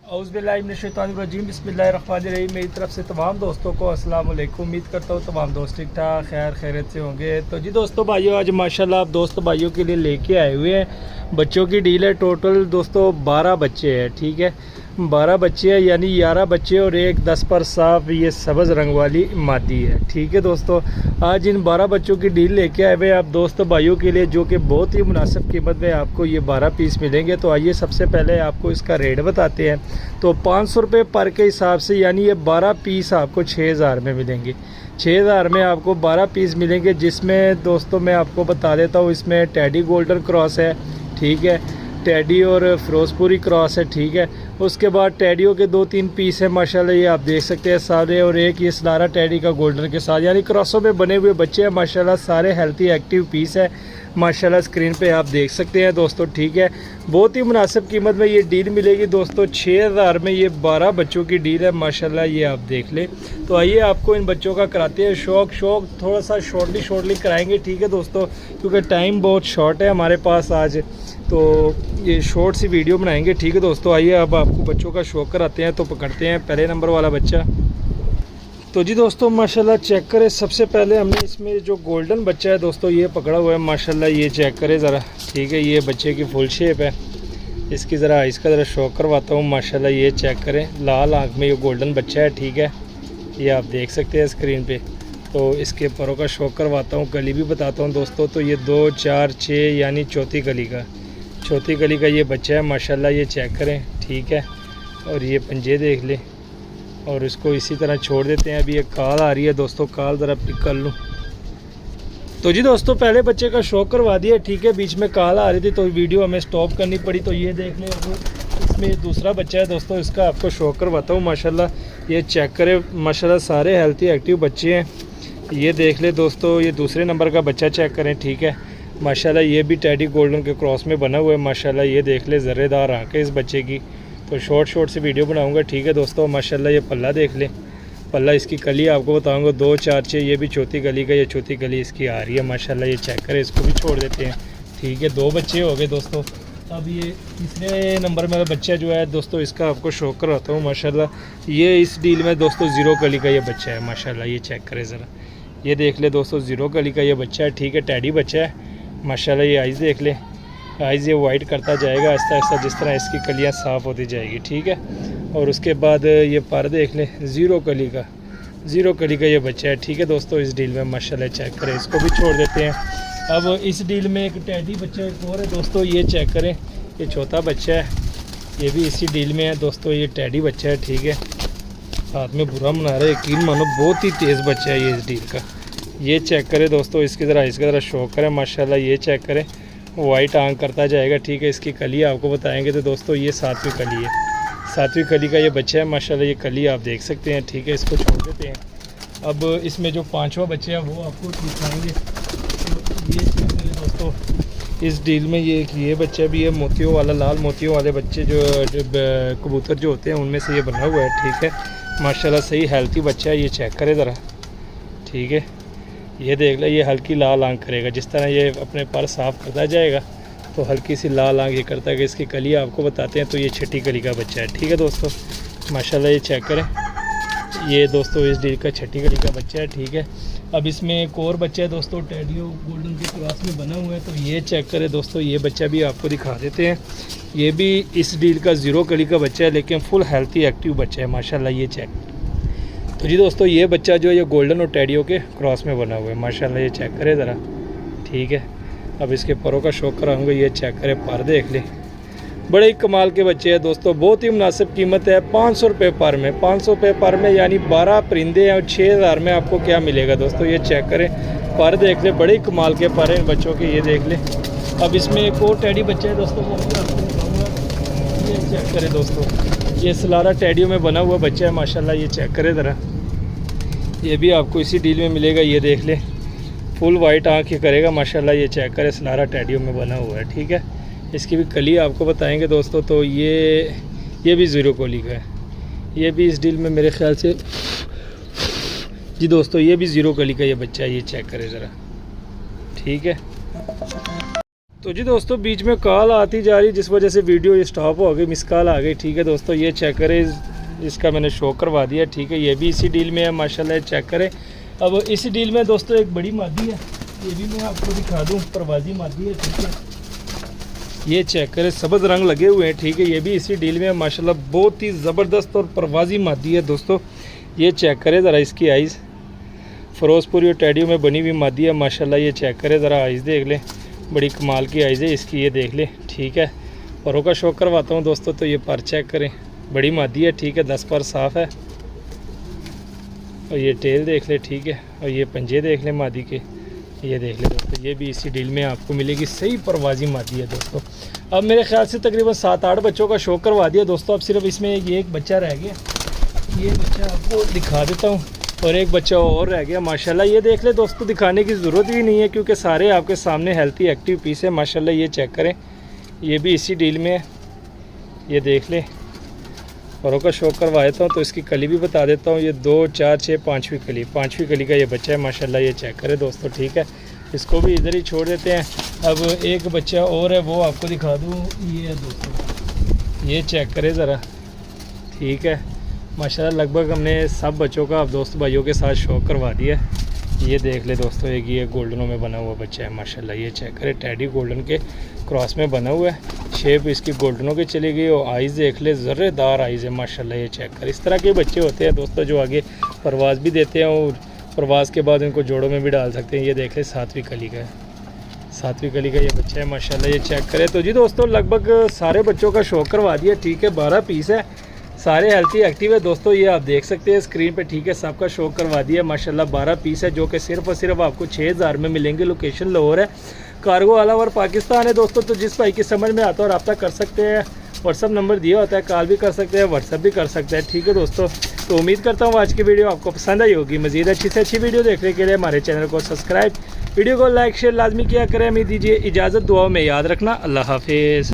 औज़ुबिल्लाहिमिनश्शैतानिर्रजीम बिस्मिल्लाहिर्रहमानिर्रहीम। मेरी तरफ से तमाम दोस्तों को अस्सलाम वालेकुम। उम्मीद करता हूँ तमाम दोस्त ठीक ठाक खैरियत से होंगे। तो जी दोस्तों भाइयों, आज माशाल्लाह आप दोस्त भाइयों के लिए लेके आए हुए हैं। बच्चों की डील है। टोटल दोस्तों 12 बच्चे हैं, ठीक है। 12 बच्चे हैं, यानी 11 बच्चे और एक 10 पर साफ ये सब्ज़ रंग वाली मादी है, ठीक है दोस्तों। आज इन 12 बच्चों की डील लेके आए हुए हैं आप दोस्त भाइयों के लिए, जो कि बहुत ही मुनासिब कीमत में आपको ये 12 पीस मिलेंगे। तो आइए सबसे पहले आपको इसका रेट बताते हैं। तो 500 रुपये पर के हिसाब से, यानी ये 12 पीस आपको 6000 में मिलेंगे। 6000 में आपको 12 पीस मिलेंगे, जिसमें दोस्तों मैं आपको बता देता हूँ, इसमें टेडी गोल्डन क्रॉस है, ठीक है। टेडी और फिरोजपुरी क्रॉस है, ठीक है। उसके बाद टेडियों के 2-3 पीस है माशाल्लाह, ये आप देख सकते हैं सारे। और एक ये सलारा टेडी का गोल्डन के साथ, यानी क्रॉसों में बने हुए बच्चे हैं माशाल्लाह। सारे हेल्थी एक्टिव पीस है माशाल्लाह, स्क्रीन पे आप देख सकते हैं दोस्तों, ठीक है। बहुत ही मुनासिब कीमत में ये डील मिलेगी दोस्तों। 6000 में ये 12 बच्चों की डील है माशाल्लाह, ये आप देख लें। तो आइए आपको इन बच्चों का कराते हैं शौक थोड़ा सा शॉर्टली कराएंगे, ठीक है दोस्तों, क्योंकि टाइम बहुत शॉर्ट है हमारे पास आज। तो ये शॉर्ट सी वीडियो बनाएंगे, ठीक है दोस्तों। आइए अब आपको बच्चों का शौक कराते हैं। तो पकड़ते हैं पहले नंबर वाला बच्चा। तो जी दोस्तों माशाल्लाह चेक करें। सबसे पहले हमने इसमें जो गोल्डन बच्चा है दोस्तों, ये पकड़ा हुआ है माशाल्लाह, ये चेक करें ज़रा, ठीक है। ये बच्चे की फुल शेप है। इसकी ज़रा इसका ज़रा शौक करवाता हूँ माशाल्लाह, ये चेक करें। लाल आँख में ये गोल्डन बच्चा है, ठीक है। ये आप देख सकते हैं स्क्रीन पे। तो इसके परों का शौक करवाता हूँ, गली भी बताता हूँ दोस्तों। तो ये 2, 4, 6 यानी चौथी गली का ये बच्चा है माशाल्लाह, ये चेक करें, ठीक है। और ये पंजे देख लें, और इसको इसी तरह छोड़ देते हैं। अभी एक कॉल आ रही है दोस्तों, कॉल ज़रा पिक कर लूँ। तो जी दोस्तों पहले बच्चे का शौक करवा दिया, ठीक है। बीच में कॉल आ रही थी तो वीडियो हमें स्टॉप करनी पड़ी। तो ये देख लें, इसमें दूसरा बच्चा है दोस्तों, इसका आपको शौक करवाता हूँ माशाल्लाह। ये चेक करें माशाल्लाह, सारे हेल्थी एक्टिव बच्चे हैं। ये देख ले दोस्तों, ये दूसरे नंबर का बच्चा चेक करें, ठीक है माशाल्लाह। ये भी टेडी गोल्डन के क्रॉस में बना हुआ है माशाल्लाह। ये देख ले, ज़र्रेदार आँखें इस बच्चे की। तो शॉर्ट से वीडियो बनाऊंगा, ठीक है दोस्तों माशाल्लाह। ये पल्ला देख लें, पल्ला इसकी कली आपको बताऊंगा 2, 4, 6। ये भी चौथी गली का, ये चौथी गली इसकी आ रही है माशाल्लाह। ये चेक करें, इसको भी छोड़ देते हैं, ठीक है। 2 बच्चे हो गए दोस्तों। अब ये तीसरे नंबर में बच्चा जो है दोस्तों, इसका आपको शौक करवाता हूँ माशाल्लाह। ये इस डील में दोस्तों 0 गली का ये बच्चा है माशाल्लाह। ये चेक करें ज़रा, ये देख ले दोस्तों, 0 गली का ये बच्चा है, ठीक है। टेडी बच्चा है माशाल्लाह। ये आइज़ देख ले, आइज़ ये वाइट करता जाएगा आहिस्ता आहिस्ता, जिस तरह इसकी कलियां साफ़ होती जाएगी, ठीक है। और उसके बाद ये पर देख लें, 0 कली का ये बच्चा है, ठीक है दोस्तों। इस डील में माशाल्लाह चेक करें, इसको भी छोड़ देते हैं। अब इस डील में एक टेडी बच्चा एक और है दोस्तों, ये चेक करें, ये चौथा बच्चा है, ये भी इसी डील में है दोस्तों। ये टेडी बच्चा है, ठीक है। हाथ में बुरा मना रहा है, यकीन मानो बहुत ही तेज़ बच्चा है ये इस डील का। ये चेक करें दोस्तों, इसका ज़रा शौक करें माशाल्लाह। ये चेक करें, वाइट आंख करता जाएगा, ठीक है। इसकी कली आपको बताएंगे तो दोस्तों ये 7वीं कली है, 7वीं कली का ये बच्चा है माशाल्लाह। ये कली आप देख सकते हैं, ठीक है। इसको छोड़ देते हैं। अब इसमें जो 5वां बच्चा है वो आपको दिखाएंगे। तो ये चेक करें दोस्तों, इस डील में ये बच्चा भी है, मोतियों वाला, लाल मोतियों वाले बच्चे जो कबूतर जो होते हैं उनमें से ये बना हुआ है, ठीक है माशाल्लाह। सही हेल्थी बच्चा है, ये चेक करें ज़रा, ठीक है। ये देख ले, ये हल्की लाल आंख करेगा, जिस तरह ये अपने पर साफ़ करता जाएगा तो हल्की सी लाल आंख ये करता है कि इसकी कली आपको बताते हैं। तो ये 6ठी कली का बच्चा है, ठीक है दोस्तों माशाल्लाह। ये चेक करें, ये दोस्तों इस डील का 6ठी कली का बच्चा है, ठीक है। अब इसमें एक और बच्चा है दोस्तों, टेडियो गोल्डन के क्रॉस में बना हुआ है। तो ये चेक करें दोस्तों, ये बच्चा भी आपको दिखा देते हैं। ये भी इस डील का 0 कली का बच्चा है, लेकिन फुल हेल्थी एक्टिव बच्चा है माशाल्लाह। ये चेक, तो जी दोस्तों ये बच्चा जो है ये गोल्डन और टेडियो के क्रॉस में बना हुआ है माशाल्लाह। ये चेक करें ज़रा, ठीक है। अब इसके परों का शौक कराऊंगा, ये चेक करें, पर देख लें, बड़े ही कमाल के बच्चे हैं दोस्तों। बहुत ही मुनासिब कीमत है, 500 रुपये पर में, 500 रुपये पर में, यानी 12 परिंदे हैं। और 6000 में आपको क्या मिलेगा दोस्तों, ये चेक करें, पर देख ले, बड़े ही कमाल के पर हैं बच्चों के, ये देख लें। अब इसमें एक और टेडी बच्चा है दोस्तों, वो भी आपको दिखाऊँगा। ये चेक करें दोस्तों, ये सलारा टेडियो में बना हुआ बच्चा है माशाल्लाह। ये चेक करें ज़रा, ये भी आपको इसी डील में मिलेगा। ये देख ले, फुल वाइट आँख ये करेगा माशाल्लाह। ये चेक करें, सलारा टेडियो में बना हुआ है, ठीक है। इसकी भी कली आपको बताएंगे दोस्तों। तो ये भी 0 कली का है, ये भी इस डील में मेरे ख्याल से, जी दोस्तों ये भी 0 कली का ये बच्चा है। ये चेक करें ज़रा, ठीक है। तो जी दोस्तों बीच में कॉल आती जा रही जिस वजह से वीडियो स्टॉप हो गई, मिस कॉल आ गई। ठीक है दोस्तों, ये चेक करें, इसका मैंने शो करवा दिया। ठीक है, ये भी इसी डील में है माशाल्लाह, चेक करें। अब इसी डील में दोस्तों एक बड़ी मादी है, ये भी मैं आपको दिखा दूँ, परवाजी मादी है। ठीक है, ये चेक करें, सब्ज़ रंग लगे हुए हैं। ठीक है, ये भी इसी डील में है माशाल्लाह, बहुत ही ज़बरदस्त और परवाजी मादी है दोस्तों। ये चेक करें ज़रा इसकी आइज़, फ़िरोज़पुरी और टैडियो में बनी हुई मादी है माशाल्लाह। ये चेक करें ज़रा, आइज़ देख लें, बड़ी कमाल की आइज़ है इसकी, ये देख लें। ठीक है, परों का शौक करवाता हूँ दोस्तों, तो ये पर चेक करें, बड़ी मादी है। ठीक है, 10 पर साफ़ है। और ये टेल देख ले। ठीक है, और ये पंजे देख लें मादी के, ये देख ले दोस्तों, ये भी इसी डील में आपको मिलेगी। सही परवाजी मादी है दोस्तों। अब मेरे ख्याल से तकरीबन 7-8 बच्चों का शौक करवा दिया दोस्तों। अब सिर्फ इसमें ये एक बच्चा रह गया, ये बच्चा आपको दिखा देता हूँ, और एक बच्चा और रह गया माशाल्लाह। ये देख ले दोस्तों, दिखाने की ज़रूरत भी नहीं है क्योंकि सारे आपके सामने हेल्थी एक्टिव पीस है माशाल्लाह। ये चेक करें, ये भी इसी डील में है, ये देख लें। औरों का शौक करवा देता हूँ तो इसकी कली भी बता देता हूँ। ये 2, 4, 6, 5वीं कली, 5वीं कली का ये बच्चा है माशाल्लाह। ये चेक करें दोस्तों। ठीक है, इसको भी इधर ही छोड़ देते हैं। अब एक बच्चा और है, वो आपको दिखा दूँ, ये है दोस्तों, ये चेक करें ज़रा। ठीक है, माशाल्लाह लगभग हमने सब बच्चों का अब दोस्त भाइयों के साथ शौक करवा दिया। ये देख ले दोस्तों, एक ये गोल्डनों में बना हुआ बच्चा है माशाल्लाह। ये चेक करें, टैडी गोल्डन के क्रॉस में बना हुआ है, शेप इसकी गोल्डनों की चली गई। और आइज़ देख ले, ज़र्रेदार आइज़ है माशाल्लाह। ये चेक कर, इस तरह के बच्चे होते हैं दोस्तों जो आगे परवाज़ भी देते हैं और परवाज़ के बाद इनको जोड़ों में भी डाल सकते हैं। ये देख ले, 7वीं कली का है, 7वीं कली का ये बच्चा है माशाल्लाह। ये चेक करें। तो जी दोस्तों लगभग सारे बच्चों का शौक करवा दिया। ठीक है, 12 पीस है, सारे हेल्थी एक्टिव है दोस्तों, ये आप देख सकते हैं स्क्रीन पे। ठीक है, सबका शौक करवा दिया माशाल्लाह। 12 पीस है जो कि सिर्फ और सिर्फ आपको 6000 में मिलेंगे। लोकेशन लाहौर है, कार्गो ऑल ओवर पाकिस्तान है दोस्तों। तो जिस भाई की समझ में आता है रब्ता कर सकते हैं, व्हाट्सअप नंबर दिया होता है, कॉल भी कर सकते हैं, व्हाट्सअप भी कर सकते हैं। ठीक है दोस्तों, तो उम्मीद करता हूँ आज की वीडियो आपको पसंद आई होगी। मज़ीद अच्छी से अच्छी वीडियो देखने के लिए हमारे चैनल को सब्सक्राइब, वीडियो को लाइक शेयर लाजमी किया करें। उम्मीद दीजिए इजाज़त, दुआओं में याद रखना। अल्लाह हाफिज़।